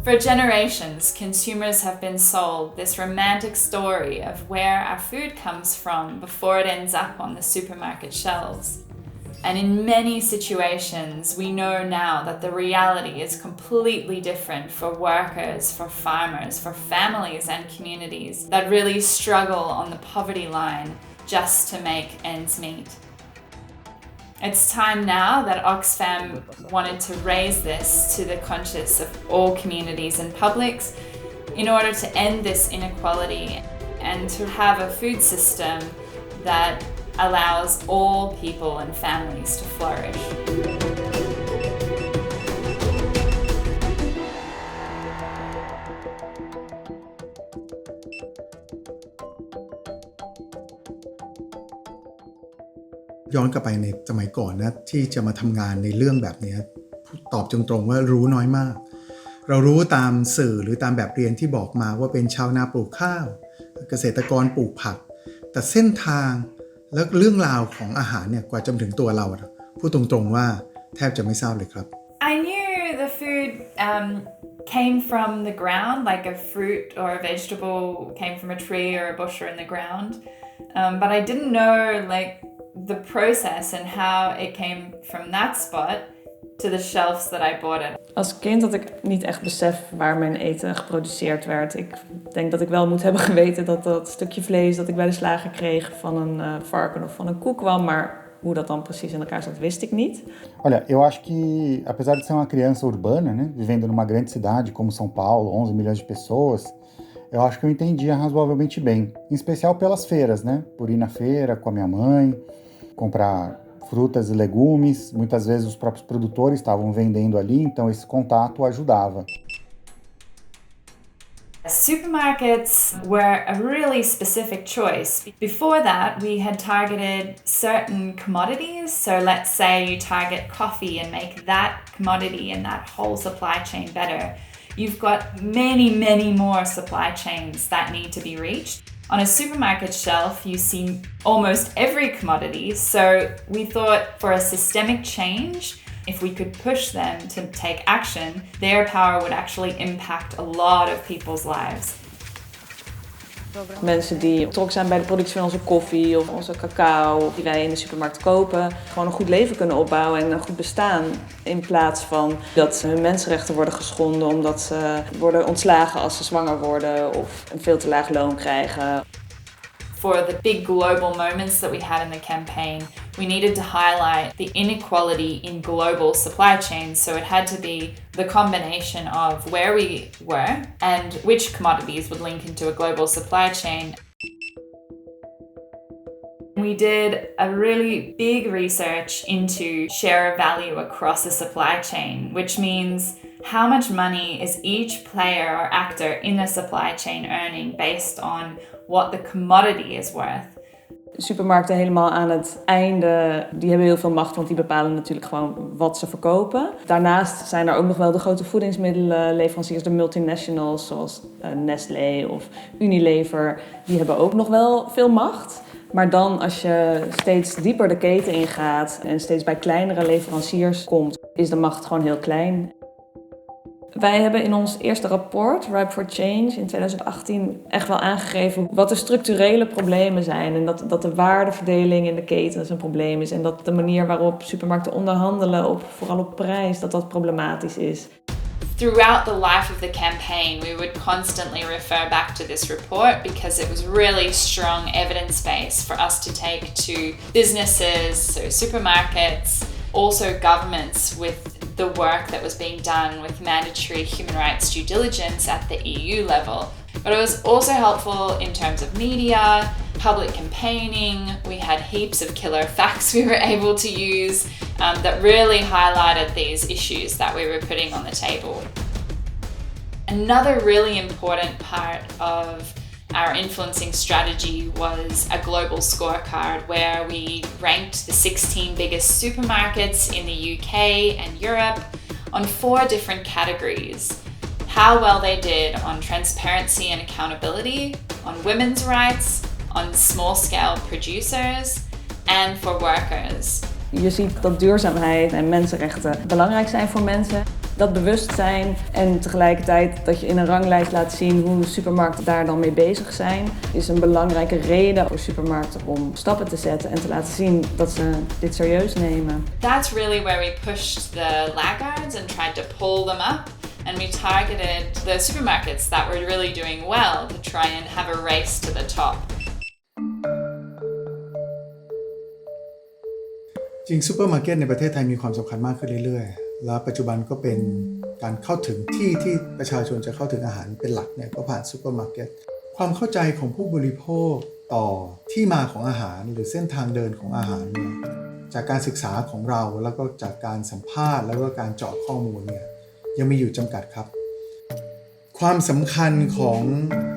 For generations, consumers have been sold this romantic story of where our food comes from before it ends up on the supermarket shelves. And in many situations, we know now that the reality is completely different for workers, for farmers, for families and communities that really struggle on the poverty line just to make ends meet. It's time now that Oxfam wanted to raise this to the conscience of all communities and publics in order to end this inequality and to have a food system that allows all people and families to flourish.ย้อนกลับไปในสมัยก่อนนะที่จะมาทำงานในเรื่องแบบนี้ตอบตรงๆว่ารู้น้อยมากเรารู้ตามสื่อหรือตามแบบเรียนที่บอกมาว่าเป็นชาวนาปลูกข้าวเกษตรกรปลูกผักแต่เส้นทางและเรื่องราวของอาหารเนี่ยกว่าจะมาถึงตัวเราพูดตรงๆว่าแทบจะไม่ทราบเลยครับ I knew the food came from the ground, like a fruit or a vegetable came from a tree or a bush or in the ground, but I didn't know the process and how it came from that spot to the shelves that I bought it. Als kind had ik niet echt besef waar mijn eten geproduceerd werd. Ik denk dat ik wel moet hebben geweten dat dat stukje vlees dat ik bij de slager kreeg van een varken of van een koe kwam, maar hoe dat dan precies in elkaar zat, wist ik niet. Olha, eu acho que, apesar de ser uma criança urbana, né, vivendo numa grande cidade como São Paulo, 11 milhões de pessoas, eu acho que eu entendia razoavelmente bem, em especial pelas feiras, né, por ir na feira com a minha mãe, comprar frutas e legumes, muitas vezes os próprios produtores estavam vendendo ali, então esse contato ajudava. Supermarkets were a really specific choice. Before that, we had targeted certain commodities. So let's say you target coffee and make that commodity and that whole supply chain better. You've got many, many more supply chains that need to be reached. On a supermarket shelf, you see almost every commodity. So we thought for a systemic change, if we could push them to take action, their power would actually impact a lot of people's lives. Mensen die betrokken zijn bij de productie van onze koffie of onze cacao die wij in de supermarkt kopen, gewoon een goed leven kunnen opbouwen en een goed bestaan. In plaats van dat hun mensenrechten worden geschonden omdat ze worden ontslagen als ze zwanger worden of een veel te laag loon krijgen. For the big global moments that we had in the campaign, we needed to highlight the inequality in global supply chains. So it had to be the combination of where we were and which commodities would link into a global supply chain. We did a really big research into share of value across the supply chain, which means how much money is each player or actor in the supply chain earning based on what the commodity is worth. Supermarkten helemaal aan het einde, die hebben heel veel macht, want die bepalen natuurlijk gewoon wat ze verkopen. Daarnaast zijn er ook nog wel de grote voedingsmiddelenleveranciers, de multinationals zoals Nestlé of Unilever. Die hebben ook nog wel veel macht. Maar dan als je steeds dieper de keten ingaat en steeds bij kleinere leveranciers komt, is de macht gewoon heel klein. Wij hebben in ons eerste rapport, Ripe for Change, in 2018 echt wel aangegeven wat de structurele problemen zijn. En dat de waardeverdeling in de ketens een probleem is. En dat de manier waarop supermarkten onderhandelen, vooral op prijs, dat problematisch is. Throughout the life of the campaign, we would constantly refer back to this report because it was really strong evidence base for us to take to businesses, so supermarkets, also governments with the work that was being done with mandatory human rights due diligence at the EU level. But it was also helpful in terms of media, public campaigning. We had heaps of killer facts we were able to use that really highlighted these issues that we were putting on the table. Another really important part of our influencing strategy was a global scorecard where we ranked the 16 biggest supermarkets in the UK and Europe on 4 different categories. How well they did on transparency and accountability, on women's rights, on small-scale producers, and for workers. Je ziet dat duurzaamheid en mensenrechten belangrijk zijn voor mensen. Dat bewustzijn en tegelijkertijd dat je in een ranglijst laat zien hoe supermarkten daar dan mee bezig zijn, is een belangrijke reden voor supermarkten om stappen te zetten en te laten zien dat ze dit serieus nemen. That's really where we pushed the laggards and tried to pull them up. And we targeted the supermarkets that were really doing well to try and have a race to the top. จริงซูเปอร์มาร์เก็ตในประเทศไทยมีความสำคัญมากขึ้นเรื่อยๆและปัจจุบันก็เป็นการเข้าถึงที่ประชาชนจะเข้าถึงอาหารเป็นหลักเนี่ยก็ผ่านซูเปอร์มาร์เก็ตความเข้าใจของผู้บริโภคต่อที่มาของอาหารหรือเส้นทางเดินของอาหารเนี่ยจากการศึกษาของเราแล้วก็จากการสัมภาษณ์แล้วก็การเจาะข้อมูลเนี่ยยังมีอยู่จำกัดครับความสำคัญของ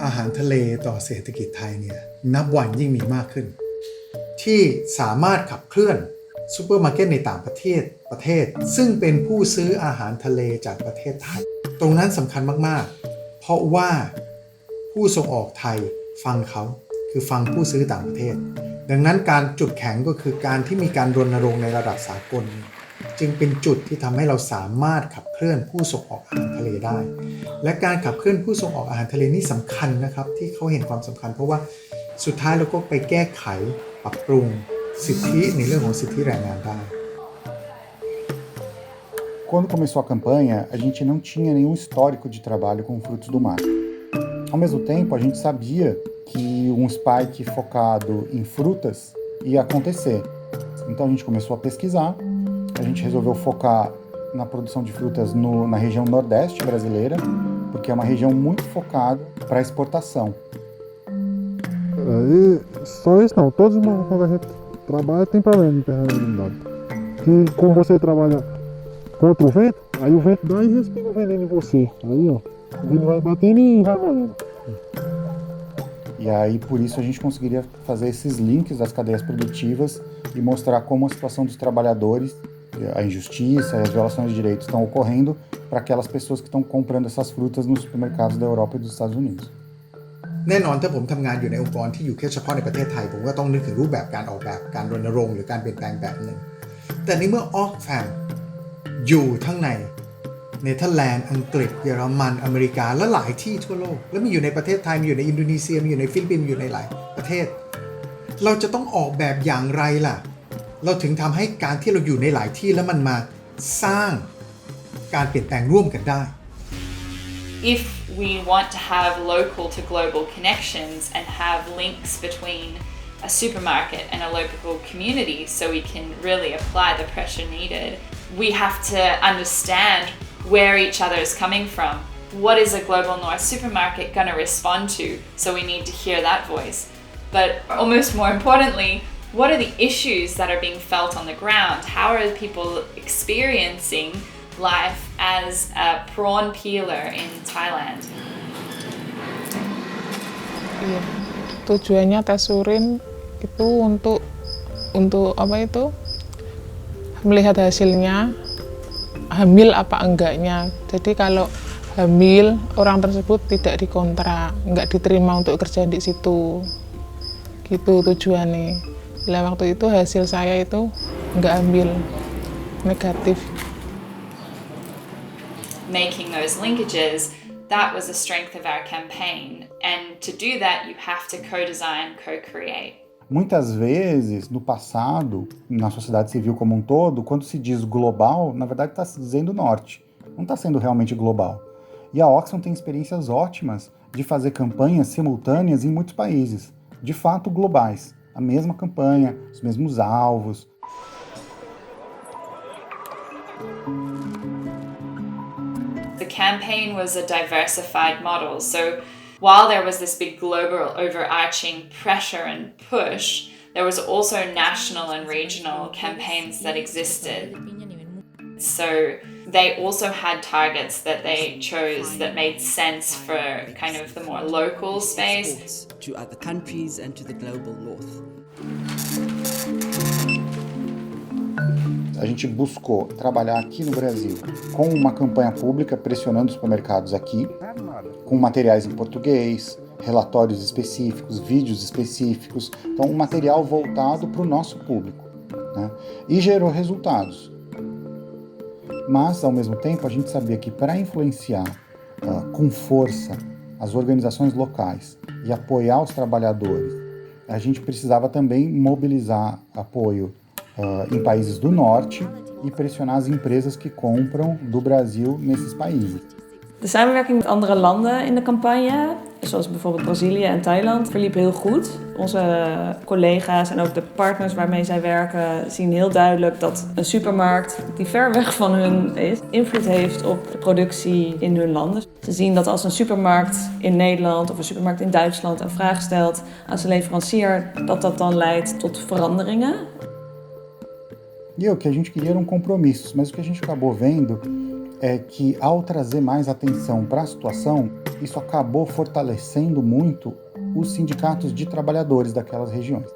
อาหารทะเลต่อเศรษฐกิจไทยเนี่ยนับวันยิ่งมีมากขึ้นที่สามารถขับเคลื่อนซูเปอร์มาร์เก็ตในต่างประเทศซึ่งเป็นผู้ซื้ออาหารทะเลจากประเทศไทยตรงนั้นสำคัญมากๆเพราะว่าผู้ส่งออกไทยฟังเขาคือฟังผู้ซื้อต่างประเทศดังนั้นการจุดแข็งก็คือการที่มีการรณรงค์ในระดับสากลจึงเป็นจุดที่ทำให้เราสามารถขับเคลื่อนผู้ส่งออกอาหารทะเลได้และการขับเคลื่อนผู้ส่งออกอาหารทะเลนี่สำคัญนะครับที่เขาเห็นความสำคัญเพราะว่าสุดท้ายเราก็ไปแก้ไขปรับปรุงสิทธิในเรื่องของสิทธิแรงงานได้ Quando começou a campanha, a gente não tinha nenhum histórico de trabalho com frutos do mar. Ao mesmo tempo, a gente sabia que um spike focado em frutas ia acontecer. Então a gente começou a pesquisar, a gente resolveu focar na produção de frutas na região nordeste brasileira, porque é uma região muito focada para exportação. E só isso não, todos quando a gente trabalha tem problema de impermeabilidade. Que como você trabalha contra o vento, aí o vento dá e respira o veneno em você. Aí ó, o veneno vai batendo e vai morrendo. E aí por isso a gente conseguiria fazer esses links das cadeias produtivas e mostrar como a situação dos trabalhadores, a injustiça e as violações de direitos estão ocorrendo para aquelas pessoas que estão comprando essas frutas nos supermercados da Europa e dos Estados Unidos. แน่นอนถ้าผมทำงานอยู่ในองค์กรที่อยู่แค่เฉพาะในประเทศไทยผมก็ต้องนึกถึงรูปแบบการออกแบบการรณรงค์หรือการเปลี่ยนแปลงแบบหนึ่งแต่ในเมื่อออกแฟมอยู่ทั้งในเนเธอร์แลนด์อังกฤษเยอรมันอเมริกาและหลายที่ทั่วโลกแล้วมีอยู่ในประเทศไทยมีอยู่ในอินโดนีเซียมีอยู่ในฟิลิปปินส์มีอยู่ในหลายประเทศเราจะต้องออกแบบอย่างไรล่ะเราถึงทำให้การที่เราอยู่ในหลายที่แล้วมันมาสร้างการเปลี่ยนแปลงร่วมกันได้ If we want to have local to global connections and have links between a supermarket and a local community so we can really apply the pressure needed, we have to understand where each other is coming from. What is a global north supermarket going to respond to? So we need to hear that voice. But almost more importantly, what are the issues that are being felt on the ground? How are people experiencing life as a prawn peeler in Thailand? Iya, tujuannya tes urin itu untuk apa itu? Melihat hasilnya, hamil apa enggaknya. Jadi kalau hamil, orang tersebut tidak dikontrak, enggak diterima untuk kerja di situ. Gitu tujuannya. Nah, waktu itu hasil saya itu enggak hamil, negatif. Making those linkages, that was the strength of our campaign. And to do that, you have to co-design, co-create. Muitas vezes, no passado, na sociedade civil como um todo, quando se diz global, na verdade está se dizendo norte. Não está sendo realmente global. E a Oxfam tem experiências ótimas de fazer campanhas simultâneas em muitos países, de fato globais. A mesma campanha, os mesmos alvos. The campaign was a diversified model. So while there was this big global overarching pressure and push, there was also national and regional campaigns that existed. So they also had targets that they chose that made sense for kind of the more local space. To other countries and to the global north. A gente buscou trabalhar aqui no Brasil com uma campanha pública pressionando os supermercados aqui, com materiais em português, relatórios específicos, vídeos específicos, então um material voltado para o nosso público, né? E gerou resultados. Mas, ao mesmo tempo, a gente sabia que para influenciar com força as organizações locais e apoiar os trabalhadores, a gente precisava também mobilizar apoio em países do norte e pressionar as empresas que compram do Brasil nesses países. De samenwerking met andere landen in de campagne, zoals bijvoorbeeld Brazilië en Thailand, verliep heel goed. Onze collega's en ook de partners waarmee zij werken zien heel duidelijk dat een supermarkt die ver weg van hun is, invloed heeft op de productie in hun landen. Ze zien dat als een supermarkt in Nederland of een supermarkt in Duitsland een vraag stelt aan zijn leverancier, dat dan leidt tot veranderingen. E o que a gente queria eram compromissos, mas o que a gente acabou vendo é que ao trazer mais atenção para a situação, isso acabou fortalecendo muito os sindicatos de trabalhadores daquelas regiões.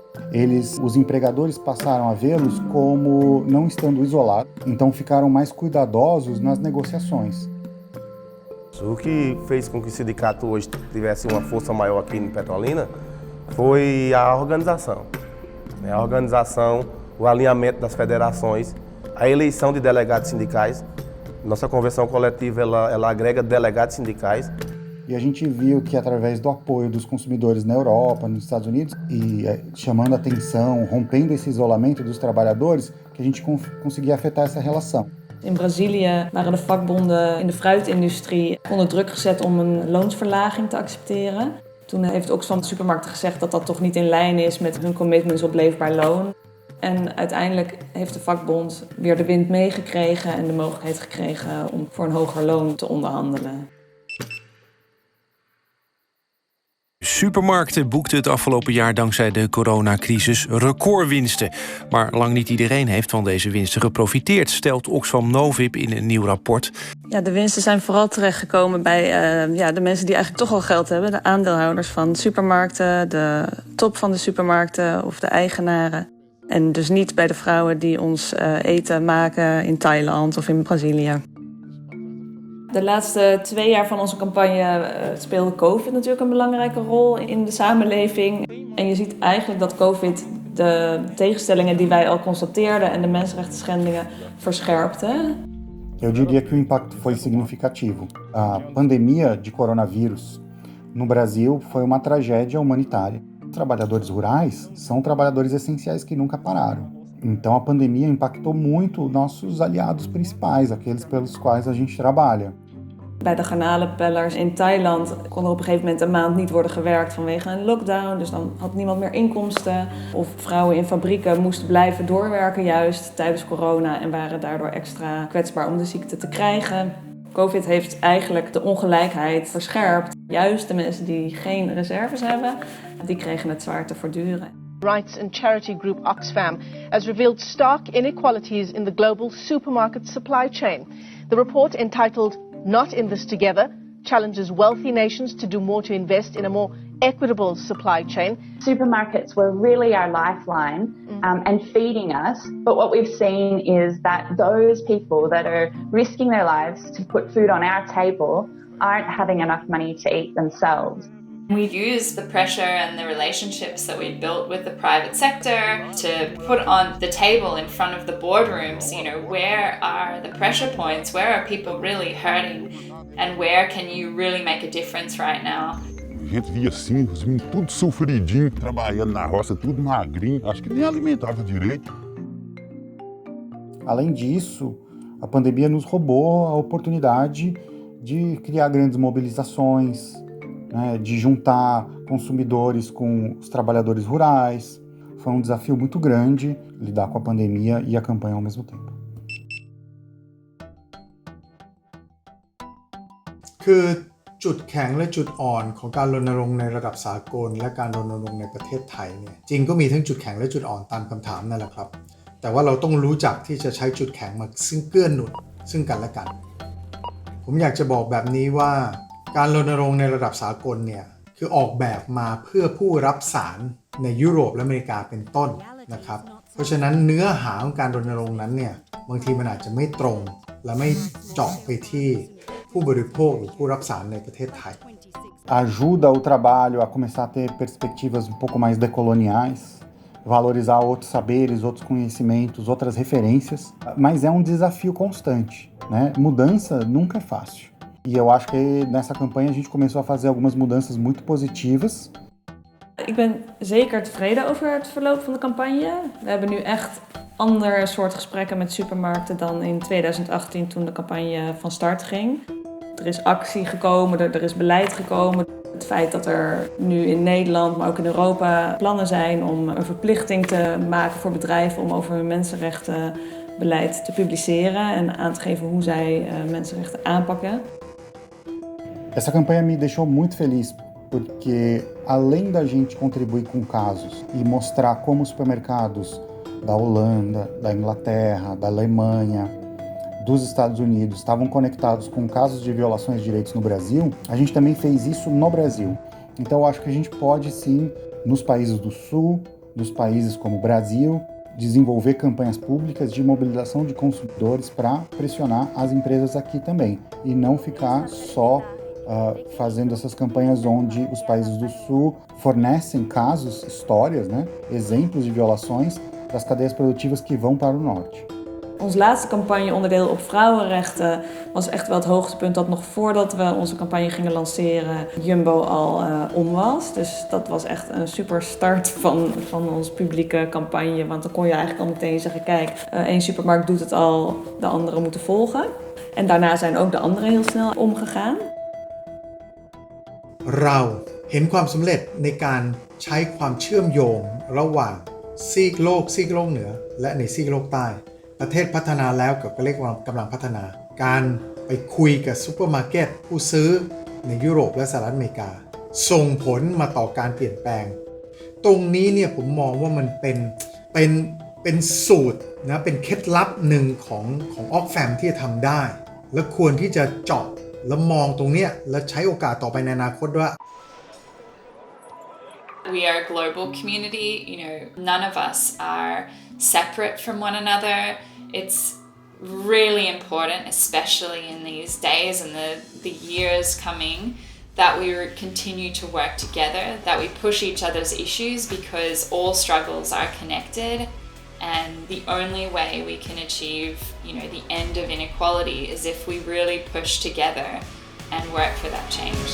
Os empregadores passaram a vê-los como não estando isolados, então ficaram mais cuidadosos nas negociações. O que fez com que o sindicato hoje tivesse uma força maior aqui em Petrolina foi a organização. A organização, o alinhamento das federações, a eleição de delegados sindicais. Nossa convenção coletiva ela agrega delegados sindicais. E a gente viu que através do apoio dos consumidores na Europa, nos Estados Unidos, e chamando atenção, rompendo esse isolamento dos trabalhadores, que a gente conseguia afetar essa relação. In Brazilië waren de vakbonden in de fruitindustrie onder druk gezet om een loonsverlaging te accepteren. Toen heeft Oxfam de supermarkten gezegd dat dat toch niet in lijn is met hun commitments op leefbaar loon. En uiteindelijk heeft de vakbond weer de wind meegekregen en de mogelijkheid gekregen om voor een hoger loon te onderhandelen. Supermarkten boekten het afgelopen jaar dankzij de coronacrisis recordwinsten. Maar lang niet iedereen heeft van deze winsten geprofiteerd, stelt Oxfam Novib in een nieuw rapport. Ja, de winsten zijn vooral terechtgekomen bij de mensen die eigenlijk toch al geld hebben. De aandeelhouders van supermarkten, de top van de supermarkten of de eigenaren. En dus niet bij de vrouwen die ons eten maken in Thailand of in Brazilië. De laatste 2 jaar van onze campagne speelde COVID natuurlijk een belangrijke rol in de samenleving. En je ziet eigenlijk dat COVID de tegenstellingen die wij al constateerden en de mensenrechtenschendingen verscherpte. Eu diria que o impacto foi significativo. A pandemia de coronavírus no Brasil foi uma tragédia humanitária. Trabalhadores rurais são trabalhadores essenciais que nunca pararam. Então a pandemia impactou muito nossos aliados principais, aqueles pelos quais a gente trabalha. Bij de garnalenpellers in Thailand kon er op een gegeven moment een maand niet worden gewerkt vanwege een lockdown. Dus dan had niemand meer inkomsten. Of vrouwen in fabrieken moesten blijven doorwerken juist tijdens corona en waren daardoor extra kwetsbaar om de ziekte te krijgen. COVID heeft eigenlijk de ongelijkheid verscherpt. Juist de mensen die geen reserves hebben, die kregen het zwaar te verduren. Rights and charity group Oxfam has revealed stark inequalities in the global supermarket supply chain. The report, entitled Not in This Together, challenges wealthy nations to do more to invest in a more equitable supply chain. Supermarkets were really our lifeline and feeding us, but what we've seen is that those people that are risking their lives to put food on our table aren't having enough money to eat themselves. We used the pressure and the relationships that we'd built with the private sector to put on the table in front of the boardrooms, where are the pressure points? Where are people really hurting? And where can you really make a difference right now? A gente via assim, os meninos tudo sofridinho, trabalhando na roça, tudo magrinho, acho que nem alimentava direito. Além disso, a pandemia nos roubou a oportunidade de criar grandes mobilizações, de juntar consumidores com os trabalhadores rurais. Foi desafio muito grande lidar com a pandemia e a campanha ao mesmo tempo. คือจุดแข็งและจุดอ่อนของการรณรงค์ในระดับสากลและการรณรงค์ในประเทศไทยเนี่ยจริงก็มีทั้งจุดแข็งและจุดอ่อนตามคำถามนั่นแหละครับแต่ว่าเราต้องรู้จักที่จะใช้จุดแข็งมาซึ่งเกื้อหนุนซึ่งกันและกันผมอยากจะบอกแบบนี้ว่าการรณรงค์ในระดับสากลเนี่ยคือออกแบบมาเพื่อผู้รับสารในยุโรปและอเมริกาเป็นต้นนะครับเพราะฉะนั้นเนื้อหาของการรณรงค์นั้นเนี่ยบางทีมันอาจจะไม่ตรงและไม่เจาะไปที่ผู้บริโภคหรือผู้รับสารในประเทศไทย Ajuda o trabalho a começar a ter perspectivas um pouco mais decoloniais, valorizar outros saberes, outros conhecimentos, outras referências, mas é um desafio constante, né? Mudança nunca é fácil. E eu acho que nessa campanha a gente começou a fazer algumas mudanças muito positivas. Ik ben zeker tevreden over het verloop van de campagne. We hebben nu echt ander soort gesprekken met supermarkten dan in 2018 toen de campagne van start ging. Er is actie gekomen, er is beleid gekomen. Het feit dat er nu in Nederland, maar ook in Europa plannen zijn om een verplichting te maken voor bedrijven om over hun mensenrechtenbeleid te publiceren en aan te geven hoe zij mensenrechten aanpakken. Essa campanha me deixou muito feliz, porque além da gente contribuir com casos e mostrar como os supermercados da Holanda, da Inglaterra, da Alemanha, dos Estados Unidos estavam conectados com casos de violações de direitos no Brasil, a gente também fez isso no Brasil. Então eu acho que a gente pode sim, nos países do Sul, dos países como o Brasil, desenvolver campanhas públicas de mobilização de consumidores para pressionar as empresas aqui também e não ficar só fazendo essas campanhas onde os países do Sul fornecem casos, histórias, né, exemplos de violações das cadeias produtivas que vão para o Norte. Ons laatste campagneonderdeel op vrouwenrechten was echt wel het hoogtepunt dat nog voordat we onze campagne gingen lanceren Jumbo al om was. Dus dat was echt een super start van onze publieke campagne. Want dan kon je eigenlijk al meteen zeggen, kijk, één supermarkt doet het al, de andere moeten volgen. En daarna zijn ook de anderen heel snel omgegaan. เราเห็นความสำเร็จในการใช้ความเชื่อมโยงระหว่างซีกโลกเหนือและในซีกโลกใต้ประเทศพัฒนาแล้วกับประเทศกำลังพัฒนาการไปคุยกับซูเปอร์มาร์เก็ตผู้ซื้อในยุโรปและสหรัฐอเมริกาส่งผลมาต่อการเปลี่ยนแปลงตรงนี้เนี่ยผมมองว่ามันเป็นสูตรนะเป็นเคล็ดลับหนึ่งของออกแฟมที่จะทำได้และควรที่จะเจาะแล้วมองตรงเนี้ยแล้วใช้โอกาสต่อไปในอนาคตว่า We are a global community, none of us are separate from one another. It's really important, especially in these days and the years coming, that we continue to work together, that we push each other's issues because all struggles are connected, and the only way we can achieve, the end of inequality is if we really push together and work for that change.